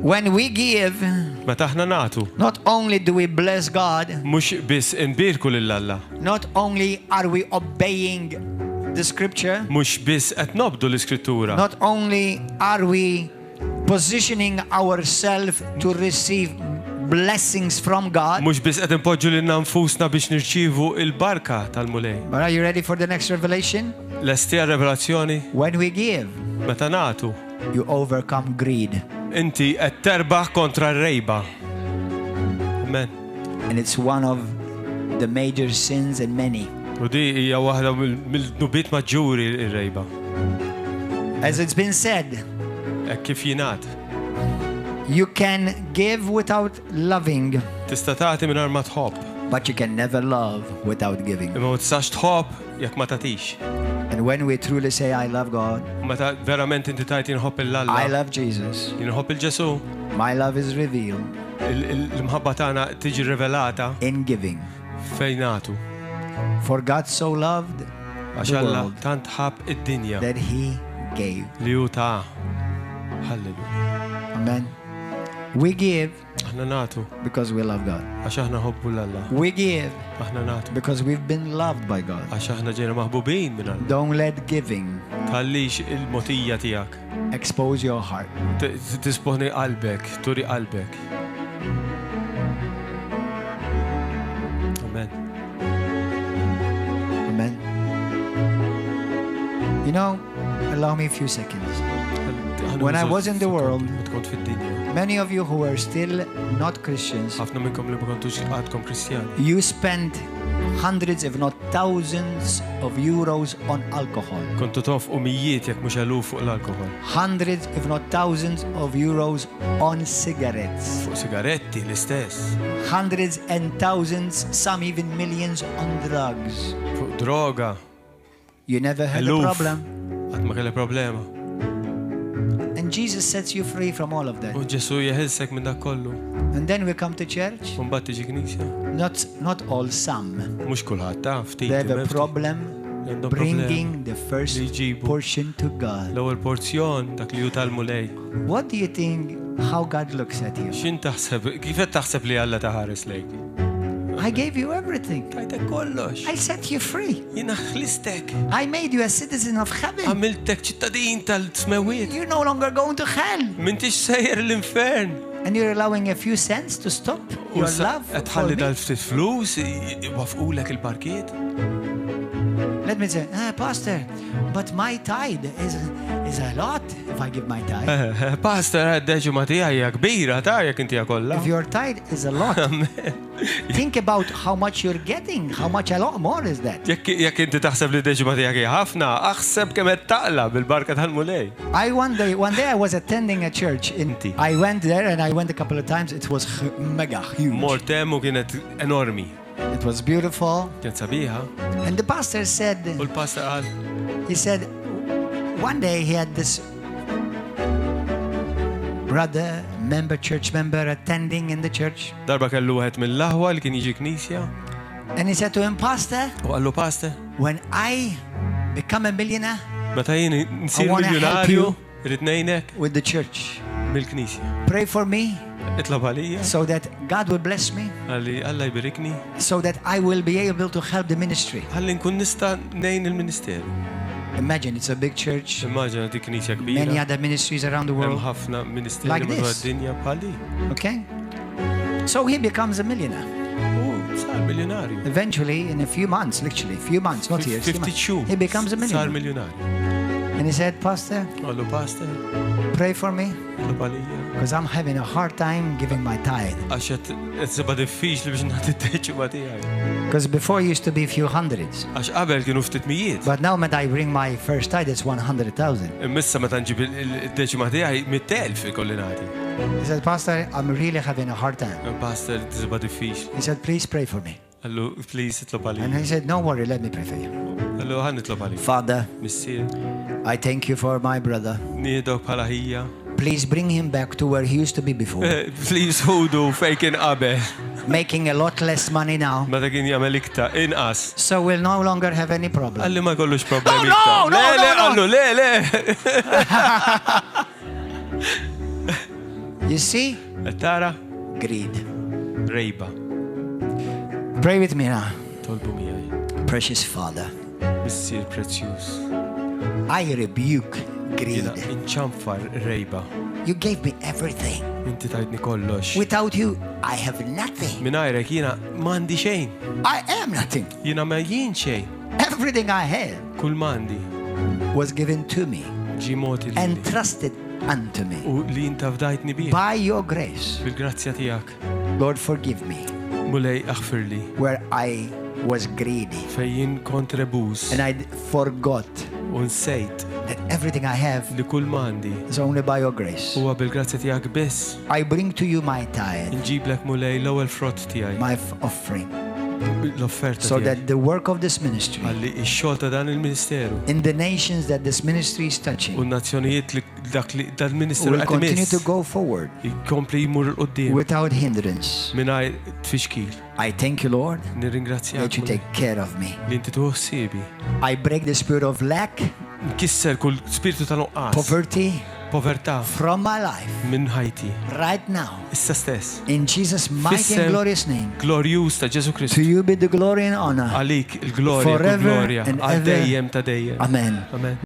When we give, Meta aħna nagħtu, not only do we bless God, mhux biss inbirku lil Alla, not only are we obeying the scripture, mhux biss qed nobdu l-Iskrittura, not only are we positioning ourselves to receive blessings from God, mhux biss qed inpoġġu lil nfusna biex nirċievu il-barka tal-mulej. but are you ready for the next revelation? Lesti għar-revelazzjoni, When we give, meta nagħtu, you overcome greed. inti qed terbaħ kontra r-rejba. Amen. And it's one of the major sins in many. U di hija waħda mill-nubiet maġġuri r-rejba. As it's been said, Hekk kif jingħad. you can give without loving, Tista' tagħti mingħajr ma tħobb, but you can never love without giving. imma ma tistax tħobb jekk ma tagħtix. And when we truly say, I love God, Meta verament inti tajt jinħobb I il-Alla, love Jesus, jinħobb il-Ġesu, my love is revealed l-mħabba tagħna tiġi rivelata in giving. fejn nagħtu. For God so loved Għax the Alla world tant ħabb id-dinja that He gave. li hu ta' Halleluja. Amen. We give Aħna nagħtu because we love God. għax aħna ħobbu l-Alla. We give Aħna nagħtu because we've been loved by God. għax aħna ġejna maħbubin minn Alla. Don't let giving Tħallix il-motija tiegħek. expose your heart. Tisponi qalbek, turi qalbek. Amen. Amen. You know, allow me a few seconds. When I was in the world, kont fid-dinja. many of you who are still not Christians, Ħafna minnkom li ma kontux għadkom Kristjani. you spend hundreds, if not thousands, of euros on alcohol. Kontu tof mijiet jekk mhux eluf fuq l-alkohol. Hundreds, if not thousands, of euros on cigarettes. Fuq sigaretti l-istess. Hundreds and thousands, some even millions on drugs. Fuq droga. You never had a Eluf. problem. Għad ma kelli problema. And Jesus sets you free from all of that. U Ġesu jeħilsek minn dak kollu. And then we come to church. U mbagħad tiġi knisja. Not all, some. Mhux kulħadd taf, ftit. They have a imma ftit. problem Għandhom bringing the first li jġibu. portion to God. L-ewwel porzjon dak li hu tal-mulej. What do you think how God looks at you? X'in taħseb, kif qed taħseb li Alla taħares lejk? I gave you everything. Tajtek kollox. I set you free. Jiena ħlistek. I made you a citizen of heaven. Għamiltek ċittadin tal-smewiet. You're no longer going to hell. M'intix sejjer l-infern. And you're allowing a few cents to stop your love for Tħalli me. dal-ftit flus, wafqulek il-parkiet. Let me say, Pastor, but my tithe is a lot if I give my tithe. Pastor, għaddeġu ma tijaj kbira, ta' jek inti kolla. If your tithe is a lot, think about how much you're getting. How much a lot more is that? Jek inti taħseb li deġu ma tijaj ħafna, aħseb kemet taqla bil-barka tal-mulej. One day I was attending a church. I went there and I went a couple of times. It was mega huge. Mortemu kienet enormi. It was beautiful. Kienet sabiħa. And the pastor said, U l-pastor għal, he said, one day he had this brother, church member attending in the church. darba kellu għet mill-lahwa li kien jiġi knisja. And he said to him, Pastor, U għallu, pastor, when I become a millionaire meta jien nsir I wanna help miljonarju, you. irrit nejnek with the church, mill-knisja. pray for me Itlob għalija, so that God will bless me, għalli Alla jbirikni, so that I will be able to help the ministry. għalli nkun nista nejn il-ministeru. Imagine, it's a big church, Immaġina di knisja many kbira. other ministries around the Hemm world. ħafna ministeri Like madwar this. id-dinja bħali. Okay? So he becomes a millionaire. Sar miljonarju. Eventually, in a few months, literally, few months, not years. 52. He becomes a Sar millionaire. miljonarju. And he said, Pastor, Għallu, pastor, pray for me itlob għalija. because I'm having a hard time giving my tithe. Għax qed seba diffiċli biex nagħti t-teċuba tiegħi. Because before it used to be a few hundreds. Għax qabel kienu ftit mijiet. But now when I bring my first tithe, it's 100,000. Immissa meta nġib il-teċuba tiegħi 100,000 ikolli nagħti. He said, Pastor, I'm really having a hard time. Pastor, seba diffiċli. He said, please pray for me. Għallu, please, itlob And għalija. he said, don't worry, let me pray for you. Għallu, ħan itlob għalija. Father, Missier, I thank you for my brother. niedok bħala ħija. Please bring him back to where he used to be before. Please, ħudu fejkin qabel. Making a lot less money now. Meta kien jagħmel iktar inqas. So we'll no longer have any problem. Għalli ma jkollux problemi. Oh, no, iktar. no, Le, no, le, no. għallu, le. You see? Tara, Greed. rejba. Pray with me now. Tolbu miegħi. Precious Father, Missir prezzjuż. I rebuke Jiena greed. inċanfar rejba. You gave me everything. Inti tajtni kollox. Without you, I have nothing. Minajrek jiena m'għandi xejn. I am nothing. Jiena ma jien xejn. Everything I had Kull m'għandi. was given to me Ġi moti li. and trusted unto me. U li inta fdajtni bih. By your grace, Bil-grazzja tiegħek. Lord, forgive me Mulej aħfirli. where I was greedy Fejjin kontrebuż. and I forgot U nsejt that everything I have li kull m'għandi. is only by your grace. Huwa bil-grazzja tiegħek biss. I bring to you my tithe, Nġiblek mulej l-ewwel frott tiegħi. my offering, L-offerta so tiegħi. that the work of this ministry Għalli x-xogħol ta' dan il-Ministeru. in the nations that this ministry is U touching n-nazzjonijiet li dak li dal-Ministeru will qed continue to imiss. go forward Jkompli jmur l-qoddim. without hindrance. Mingħajr tfixkil. I thank you, Lord, Nirringrazzjak that you take care of me. li inti tuħsibi. I break the spirit of lack, Nkisser kull spiritu ta' nuqqas. poverty Povertà from my life minn ħajti. right now. Issa stess. In Jesus' mighty Fissem and glorious name, Glorjuż ta' Ġesu to Kristu. you be the glory and honor. Għalik il-glorja, Forever kull glorja. and Għal ever. dejjem ta' dejjem. Amen. Amen.